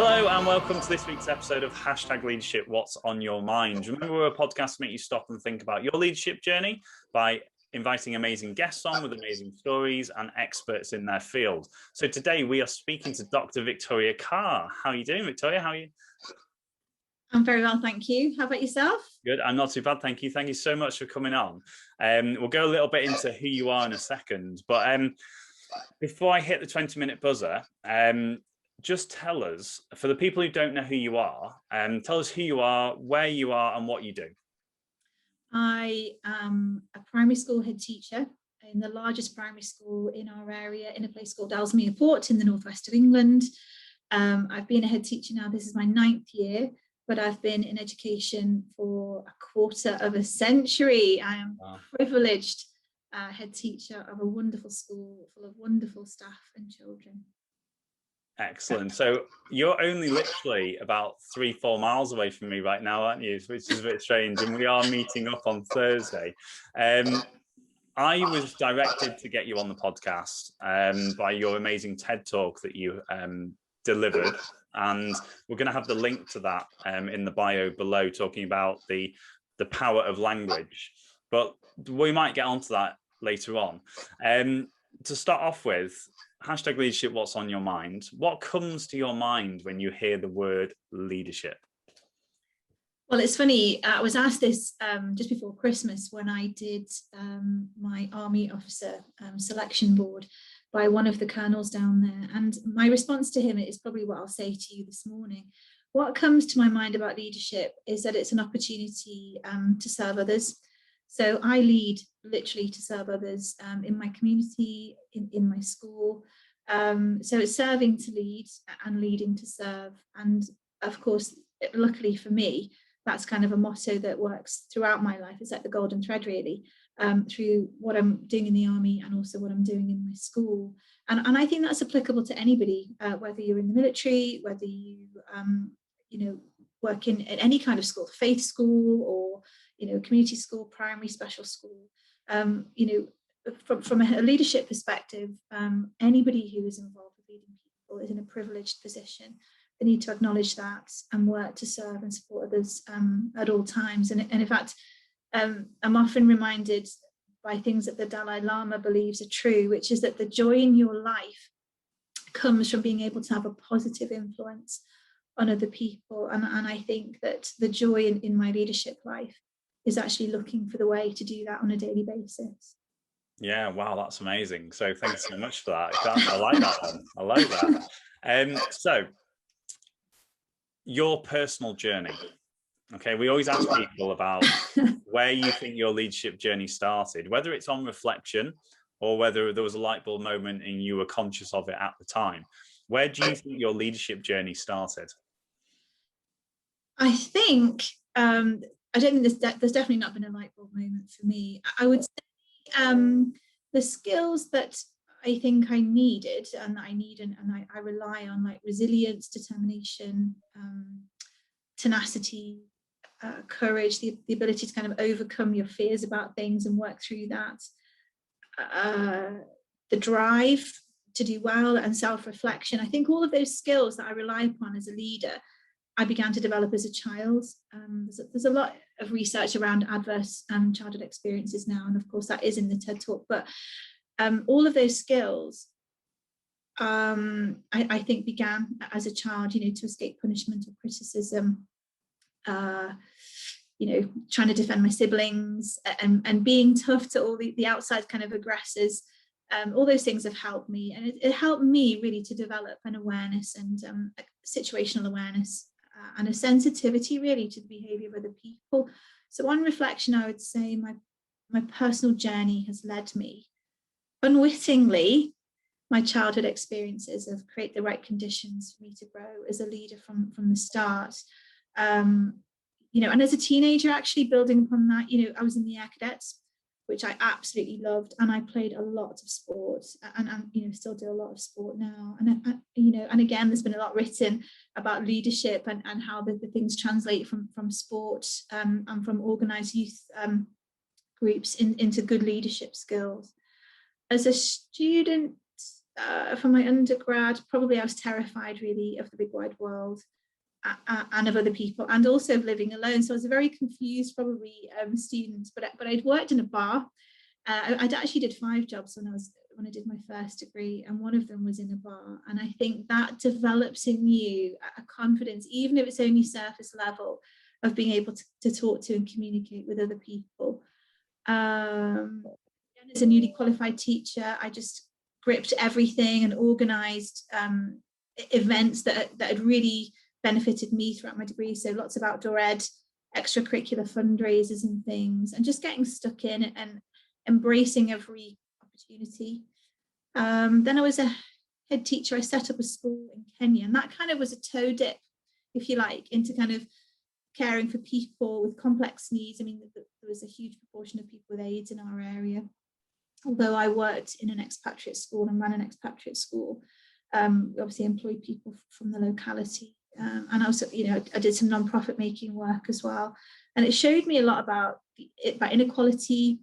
Hello and welcome to this week's episode of #Leadership What's on Your Mind. Remember, we're a podcast to make you stop and think about your leadership journey by inviting amazing guests on with amazing stories and experts in their field. So today we are speaking to Dr. Victoria Carr. How are you doing, Victoria? How are you? I'm very well, thank you. How about yourself? Good. I'm not too bad, thank you. Thank you so much for coming on. We'll go a little bit into who you are in a second, but before I hit the 20-minute buzzer, just tell us, for the people who don't know who you are, tell us who you are, where you are, and what you do. I am a primary school head teacher in the largest primary school in our area, in a place called Ellesmere Port in the northwest of England. I've been a head teacher now, this is my 9th year, but I've been in education for a quarter of a century. I am privileged head teacher of a wonderful school full of wonderful staff and children. Excellent. So you're only literally about 3-4 miles away from me right now, aren't you? Which is a bit strange. And we are meeting up on Thursday. I was directed to get you on the podcast by your amazing TED talk that you delivered. And we're going to have the link to that in the bio below, talking about the power of language. But we might get onto that later on. To start off with, #Leadership What's on Your Mind. What comes to your mind when you hear the word leadership? Well, it's funny, I was asked this just before Christmas when I did my Army officer selection board by one of the colonels down there. And my response to him is probably what I'll say to you this morning. What comes to my mind about leadership is that it's an opportunity to serve others. So I lead literally to serve others in my community, in my school. So it's serving to lead and leading to serve. And of course, luckily for me, that's kind of a motto that works throughout my life. It's like the golden thread, really, through what I'm doing in the Army and also what I'm doing in my school. And I think that's applicable to anybody, whether you're in the military, whether you, work in any kind of school, faith school or, community school, primary, special school. From a leadership perspective, anybody who is involved with leading people is in a privileged position. They need to acknowledge that and work to serve and support others at all times. And in fact, I'm often reminded by things that the Dalai Lama believes are true, which is that the joy in your life comes from being able to have a positive influence on other people. And I think that the joy in my leadership life is actually looking for the way to do that on a daily basis. Yeah, wow, that's amazing. So thanks so much for that. I like that one. I like that. So your personal journey. Okay, we always ask people about where you think your leadership journey started, whether it's on reflection or whether there was a light bulb moment and you were conscious of it at the time. Where do you think your leadership journey started? I think, I don't think there's definitely not been a light bulb moment for me. I would say the skills that I think I needed and that I need and I rely on, like resilience, determination, tenacity, courage, the ability to kind of overcome your fears about things and work through that, the drive to do well and self-reflection. I think all of those skills that I rely upon as a leader, I began to develop as a child. There's a lot of research around adverse childhood experiences now, and of course that is in the TED Talk, but all of those skills I think began as a child, to escape punishment or criticism, trying to defend my siblings and being tough to all the outside kind of aggressors. All those things have helped me, and it helped me really to develop an awareness and situational awareness and a sensitivity really to the behaviour of other people. So on reflection, I would say my personal journey has led me unwittingly. My childhood experiences have created the right conditions for me to grow as a leader from the start. And as a teenager, actually building upon that, I was in the Air Cadets, which I absolutely loved, and I played a lot of sport, and still do a lot of sport now. And again, there's been a lot written about leadership and how the things translate from sport and from organised youth groups into good leadership skills. As a student, for my undergrad, probably I was terrified really of the big wide world and of other people, and also of living alone. So I was a very confused, probably, student. But I'd worked in a bar. I'd actually did 5 jobs when I did my first degree, and one of them was in a bar. And I think that develops in you a confidence, even if it's only surface level, of being able to talk to and communicate with other people. As a newly qualified teacher, I just gripped everything and organised events that had really benefited me throughout my degree. So lots of outdoor ed, extracurricular fundraisers and things, and just getting stuck in and embracing every opportunity. Then I was a head teacher. I set up a school in Kenya, and that kind of was a toe dip, if you like, into kind of caring for people with complex needs. I mean, there was a huge proportion of people with AIDS in our area. Although I worked in an expatriate school and ran an expatriate school, we obviously employed people from the locality. And also, I did some non-profit making work as well. And it showed me a lot about inequality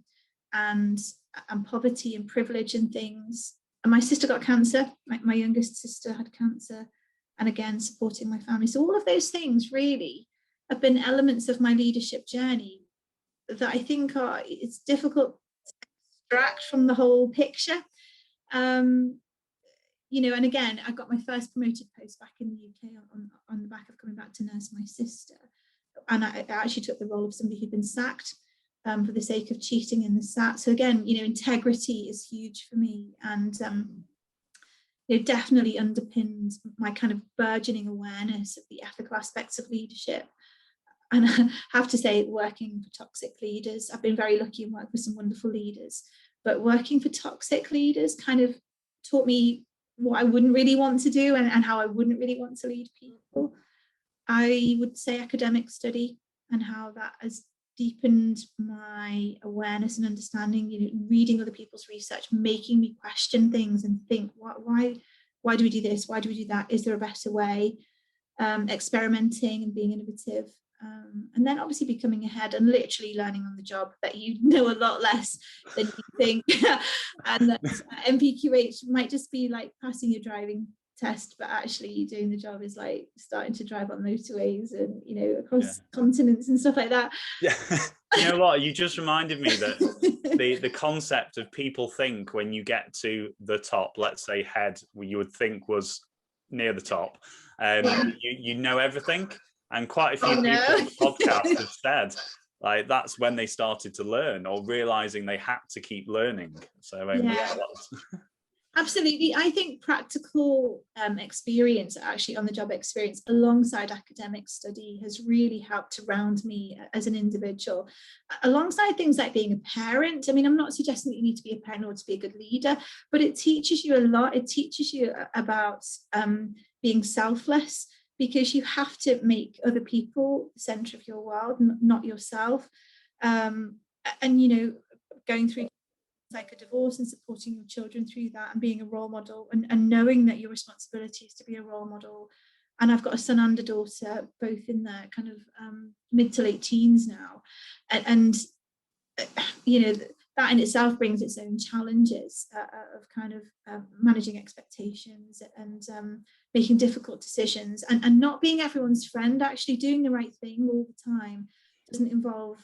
and poverty and privilege and things. And my sister got cancer. My youngest sister had cancer. And again, supporting my family. So all of those things really have been elements of my leadership journey that I think it's difficult to extract from the whole picture. And again, I got my first promoted post back in the UK on the back of coming back to nurse my sister. And I actually took the role of somebody who'd been sacked for the sake of cheating in the SAT. So again, integrity is huge for me, and it definitely underpinned my kind of burgeoning awareness of the ethical aspects of leadership. And I have to say, working for toxic leaders, I've been very lucky and worked with some wonderful leaders, but working for toxic leaders kind of taught me what I wouldn't really want to do and how I wouldn't really want to lead people. I would say academic study and how that has deepened my awareness and understanding, reading other people's research, making me question things and think, why do we do this? Why do we do that? Is there a better way? Experimenting and being innovative. And then obviously becoming a head and literally learning on the job that you know a lot less than you think. And that MPQH might just be like passing your driving test, but actually doing the job is like starting to drive on motorways and across continents and stuff like that. Yeah. You know what, you just reminded me that the concept of people think when you get to the top, let's say head, you would think was near the top, you know everything. And quite a few people on the podcast have said like that's when they started to learn or realizing they had to keep learning. So absolutely. I think practical experience, actually on the job experience alongside academic study, has really helped to round me as an individual, alongside things like being a parent. I mean, I'm not suggesting that you need to be a parent or to be a good leader, but it teaches you a lot. It teaches you about being selfless, because you have to make other people the center of your world, not yourself. And going through like a divorce and supporting your children through that and being a role model and knowing that your responsibility is to be a role model. And I've got a son and a daughter, both in their kind of mid to late teens now. And that in itself brings its own challenges of kind of managing expectations and making difficult decisions and not being everyone's friend. Actually doing the right thing all the time doesn't involve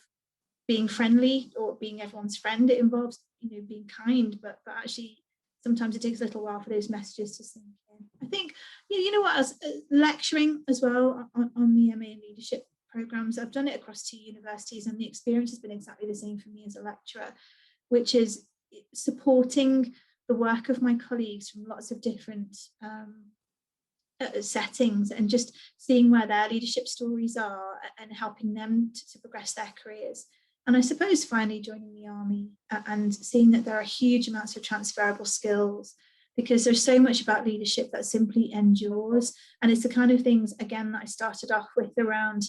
being friendly or being everyone's friend. It involves being kind, but actually sometimes it takes a little while for those messages to sink in. I think what else, lecturing as well on the MA in leadership programs. I've done it across 2 universities, and the experience has been exactly the same for me as a lecturer, which is supporting the work of my colleagues from lots of different settings and just seeing where their leadership stories are and helping them to progress their careers. And I suppose finally joining the Army and seeing that there are huge amounts of transferable skills, because there's so much about leadership that simply endures. And it's the kind of things, again, that I started off with around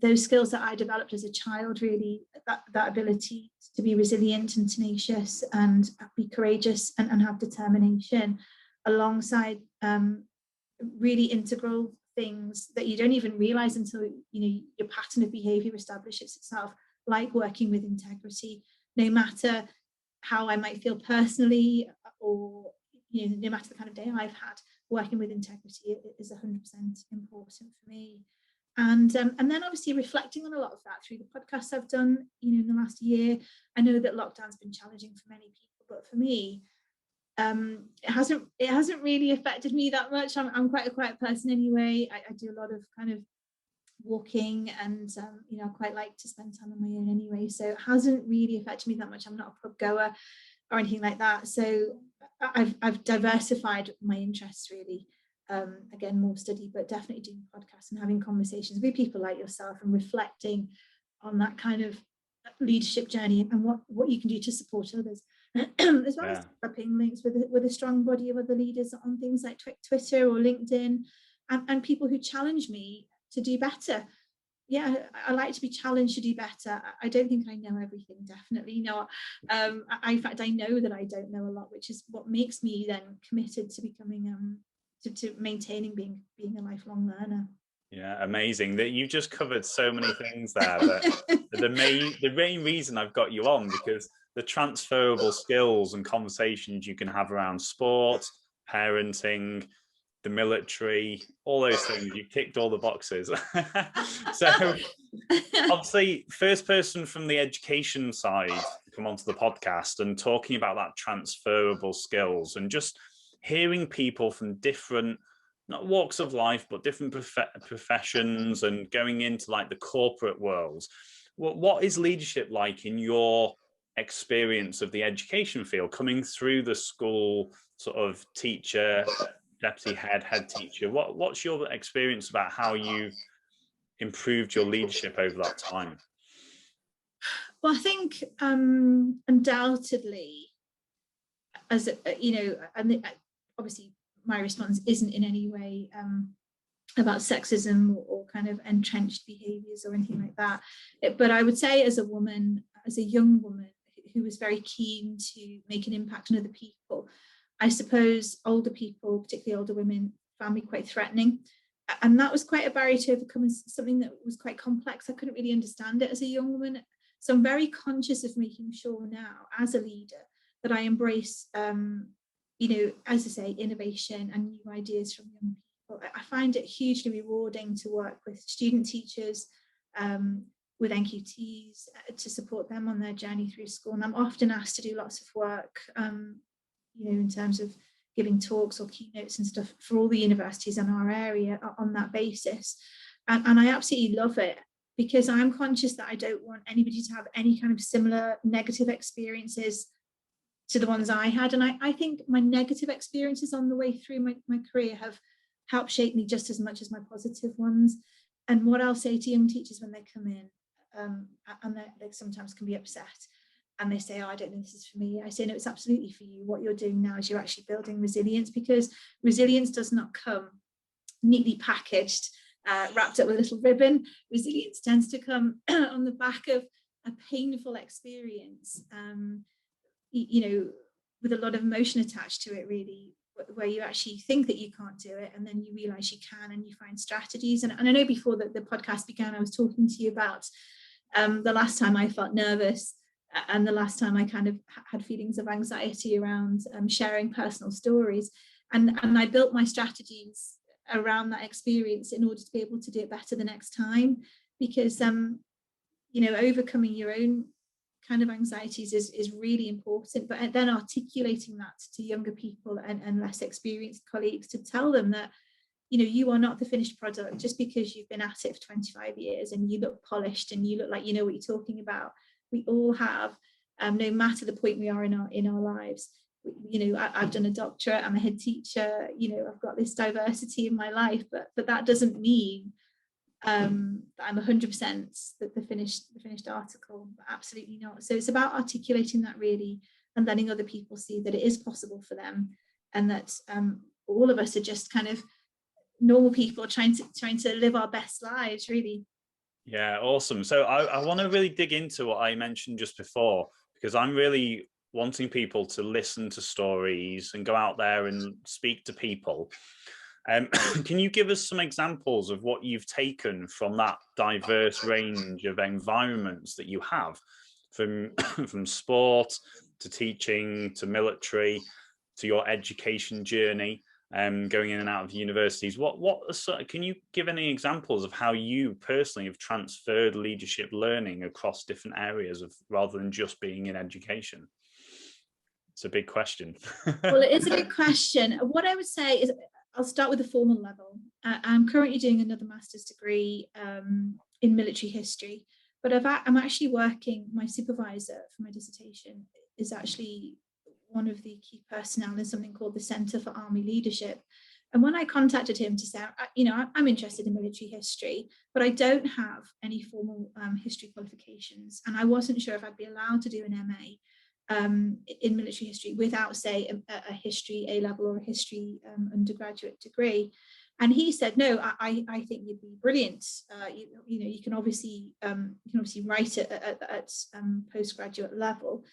those skills that I developed as a child, really, that ability to be resilient and tenacious and be courageous and have determination, alongside really integral things that you don't even realize until your pattern of behavior establishes itself, like working with integrity, no matter how I might feel personally or no matter the kind of day I've had, working with integrity is 100% important for me. And then obviously reflecting on a lot of that through the podcasts I've done, in the last year. I know that lockdown's been challenging for many people, but for me, it hasn't really affected me that much. I'm quite a quiet person anyway. I do a lot of kind of walking, and I quite like to spend time on my own anyway, so it hasn't really affected me that much. I'm not a pub goer or anything like that, so I've diversified my interests really. Again, more study, but definitely doing podcasts and having conversations with people like yourself and reflecting on that kind of leadership journey and what you can do to support others, as well as developing links with a strong body of other leaders on things like Twitter or LinkedIn, and people who challenge me to do better. Yeah, I like to be challenged to do better. I don't think I know everything, definitely not. In fact, I know that I don't know a lot, which is what makes me then committed to becoming to maintaining being a lifelong learner. Yeah, amazing. That you just covered so many things there. The main reason I've got you on, because the transferable skills and conversations you can have around sport, parenting, the military, all those things, you ticked all the boxes. So obviously, first person from the education side come onto the podcast and talking about that transferable skills, and just hearing people from different, not walks of life, but different professions, and going into like the corporate world. What is leadership like in your experience of the education field, coming through the school sort of teacher, deputy head teacher? What's your experience about how you've improved your leadership over that time? Well, I think undoubtedly, as and obviously my response isn't in any way about sexism or kind of entrenched behaviors or anything like that. But I would say, as a woman, as a young woman who was very keen to make an impact on other people, I suppose older people, particularly older women, found me quite threatening. And that was quite a barrier to overcome, something that was quite complex. I couldn't really understand it as a young woman. So I'm very conscious of making sure now, as a leader, that I embrace, as I say, innovation and new ideas from young people. I find it hugely rewarding to work with student teachers, with NQTs, to support them on their journey through school. And I'm often asked to do lots of work, in terms of giving talks or keynotes and stuff for all the universities in our area on that basis. And I absolutely love it, because I'm conscious that I don't want anybody to have any kind of similar negative experiences to the ones I had. And I think my negative experiences on the way through my career have helped shape me just as much as my positive ones. And what I'll say to young teachers when they come in, and they sometimes can be upset, and they say, oh, I don't think this is for me. I say, no, it's absolutely for you. What you're doing now is you're actually building resilience, because resilience does not come neatly packaged, wrapped up with a little ribbon. Resilience tends to come on the back of a painful experience, with a lot of emotion attached to it, really, where you actually think that you can't do it, and then you realize you can, and you find strategies. And I know before that the podcast began, I was talking to you about the last time I felt nervous, and the last time I kind of had feelings of anxiety around sharing personal stories. And I built my strategies around that experience in order to be able to do it better the next time, because overcoming your own kind of anxieties is really important, but then articulating that to younger people and less experienced colleagues, to tell them that you are not the finished product just because you've been at it for 25 years and you look polished and you look like you know what you're talking about. We all have, no matter the point we are in our lives. I've done a doctorate, I'm a head teacher, I've got this diversity in my life, but that doesn't mean that I'm 100% the finished article. Absolutely not. So it's about articulating that, really, and letting other people see that it is possible for them, and that all of us are just kind of normal people trying to live our best lives, really. Yeah, awesome. So I want to really dig into what I mentioned just before, because I'm really wanting people to listen to stories and go out there and speak to people. Can you give us some examples of what you've taken from that diverse range of environments that you have, from sport to teaching to military? to your education journey, going in and out of universities. Can you give any examples of how you personally have transferred leadership learning across different areas of, rather than just being in education? It's a big question. Well, it is a big question. What I would say is, I'll start with the formal level. I'm currently doing another master's degree in military history, but I'm actually working, my supervisor for my dissertation is actually one of the key personnel in something called the Centre for Army Leadership. And when I contacted him to say, I'm interested in military history, but I don't have any formal history qualifications, and I wasn't sure if I'd be allowed to do an MA in military history without, say, a history A-level or a history undergraduate degree. And he said, no, I think you'd be brilliant. You can obviously write it at postgraduate level.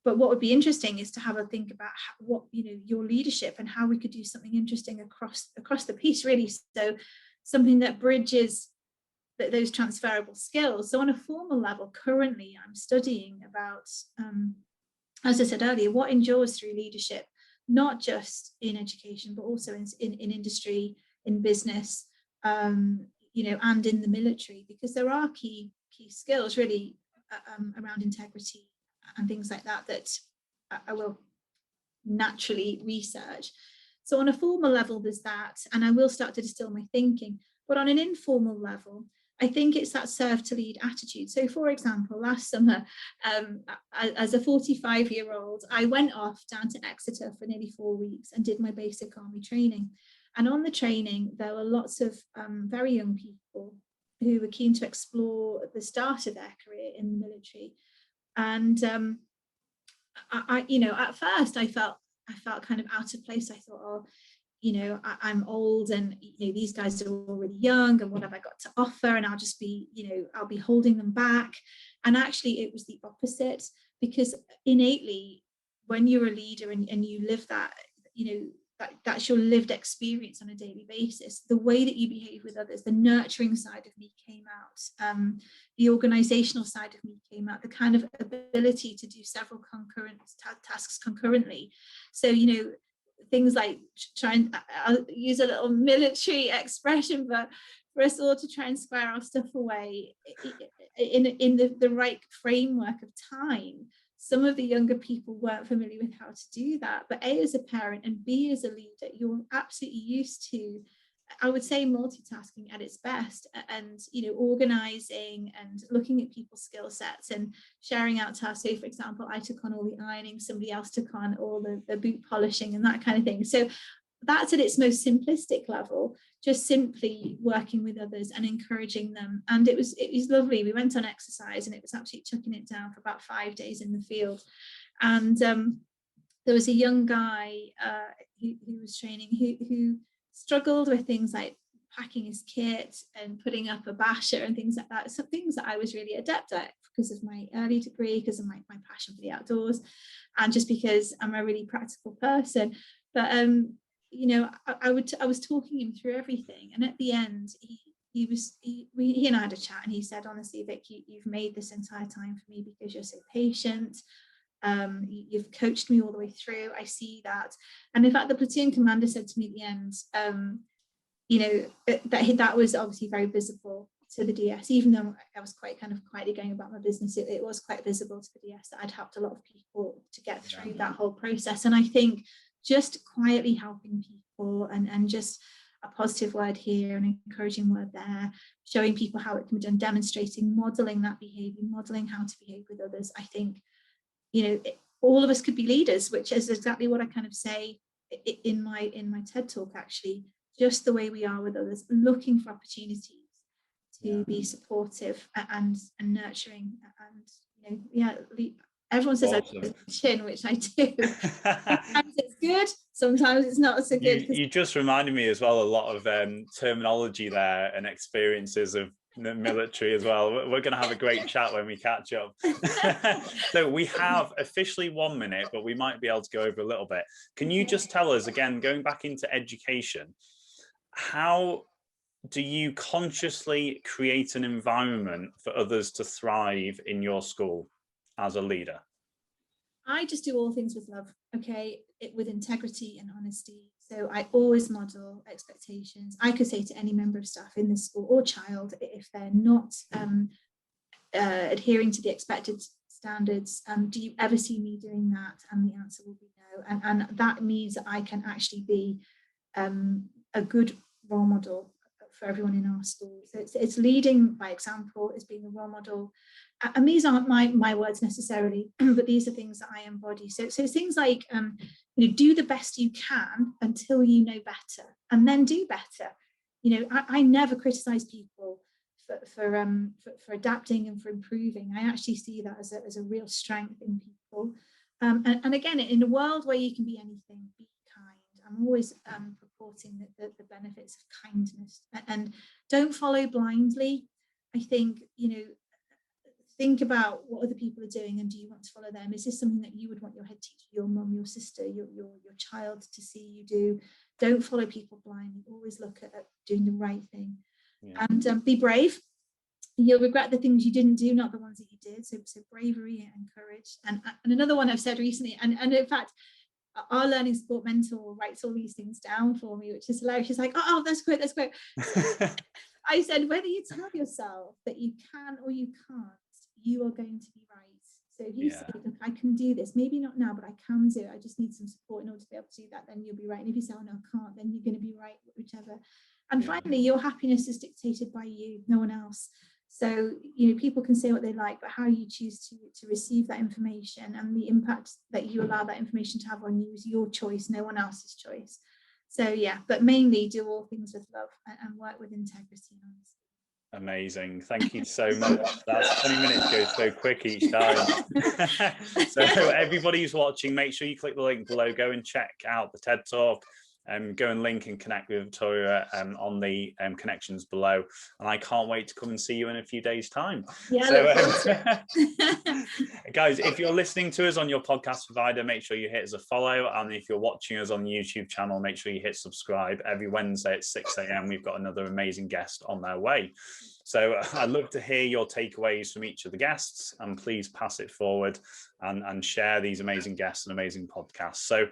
But what would be interesting is to have a think about your leadership and how we could do something interesting across the piece, really. So something that bridges those transferable skills. So on a formal level, currently I'm studying about, as I said earlier, what endures through leadership, not just in education, but also in industry, in business, and in the military, because there are key skills really around integrity and things like that I will naturally research. So on a formal level, there's that, and I will start to distill my thinking. But on an informal level, I think it's that serve to lead attitude. So for example, last summer, as a 45-year-old, I went off down to Exeter for nearly 4 weeks and did my basic army training. And on the training, there were lots of very young people who were keen to explore the start of their career in the military. And at first I felt kind of out of place. I thought, oh, I'm old, and these guys are already young, and what have I got to offer? And I'll just be, I'll be holding them back. And actually it was the opposite, because innately when you're a leader and you live that, that's your lived experience on a daily basis, the way that you behave with others, the nurturing side of me came out, the organizational side of me came out, the kind of ability to do several concurrent tasks concurrently. So things like I'll use a little military expression, but for us all to try and square our stuff away in the right framework of time. Some of the younger people weren't familiar with how to do that, but A, as a parent, and B, as a leader, you're absolutely used to, I would say, multitasking at its best, and organizing and looking at people's skill sets and sharing out tasks. So for example, I took on all the ironing, somebody else took on all the boot polishing and that kind of thing. So that's at its most simplistic level, just simply working with others and encouraging them. And it was lovely. We went on exercise, and it was absolutely chucking it down for about 5 days in the field. And there was a young guy who was training who struggled with things like packing his kit and putting up a basher and things like that. Some things that I was really adept at because of my early degree, because of my passion for the outdoors, and just because I'm a really practical person. But I was talking him through everything, and at the end he and I had a chat, and he said, honestly, Vic, you've made this entire time for me because you're so patient. You've coached me all the way through. I see that. And in fact, the platoon commander said to me at the end, that was obviously very visible to the DS, even though I was quite kind of quietly going about my business. It was quite visible to the DS that I'd helped a lot of people to get through that whole process. And I think just quietly helping people and just a positive word here, an encouraging word there, showing people how it can be done, demonstrating, modeling that behavior, modeling how to behave with others. I think, all of us could be leaders, which is exactly what I kind of say in my TED talk, actually, just the way we are with others, looking for opportunities to be supportive and nurturing. And everyone says awesome. I chin, which I do. Sometimes it's good, sometimes it's not so good. You just reminded me as well a lot of terminology there and experiences of the military as well. We're going to have a great chat when we catch up. So we have officially 1 minute, but we might be able to go over a little bit. Can you just tell us, again, going back into education, how do you consciously create an environment for others to thrive in your school as a leader? I just do all things with love, okay, with integrity and honesty. So I always model expectations. I could say to any member of staff in this school or child, if they're not adhering to the expected standards, do you ever see me doing that? And the answer will be no. And that means that I can actually be a good role model for everyone in our school. So it's leading by example, it's being a role model. And these aren't my words necessarily, but these are things that I embody. So things like, do the best you can until you know better, and then do better. I never criticize people for adapting and for improving. I actually see that as a real strength in people. And again, in a world where you can be anything, be kind. I'm always purporting that the benefits of kindness, and don't follow blindly. I think, think about what other people are doing, and do you want to follow them? Is this something that you would want your head teacher, your mum, your sister, your child to see you do? Don't follow people blindly. Always look at doing the right thing. Yeah. And be brave. You'll regret the things you didn't do, not the ones that you did. So bravery and courage. And another one I've said recently, and in fact, our learning support mentor writes all these things down for me, which is hilarious. She's like, oh, that's great, that's great. I said, whether you tell yourself that you can or you can't, you are going to be right. So if you say, look, I can do this, maybe not now, but I can do it. I just need some support in order to be able to do that, then you'll be right. And if you say, oh, no, I can't, then you're going to be right, whichever. And finally, your happiness is dictated by you, no one else. So, people can say what they like, but how you choose to receive that information and the impact that you allow that information to have on you is your choice, no one else's choice. So, yeah, but mainly do all things with love and work with integrity. Amazing. Thank you so much. That's 20 minutes goes so quick each time. So everybody who's watching, make sure you click the link below, go and check out the TED Talk. Go and link and connect with Victoria on the connections below, and I can't wait to come and see you in a few days' time. Yeah, so, guys, if you're listening to us on your podcast provider, make sure you hit us a follow, and if you're watching us on the YouTube channel, make sure you hit subscribe. Every Wednesday at 6 a.m. we've got another amazing guest on their way. So I'd love to hear your takeaways from each of the guests, and please pass it forward and share these amazing guests and amazing podcasts. So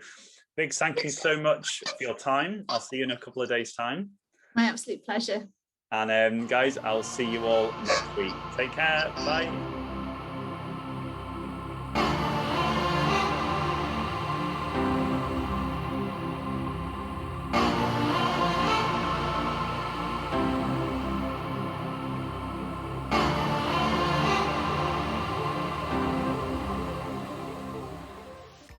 big thank you so much for your time. I'll see you in a couple of days' time. My absolute pleasure. And guys, I'll see you all next week. Take care. Bye.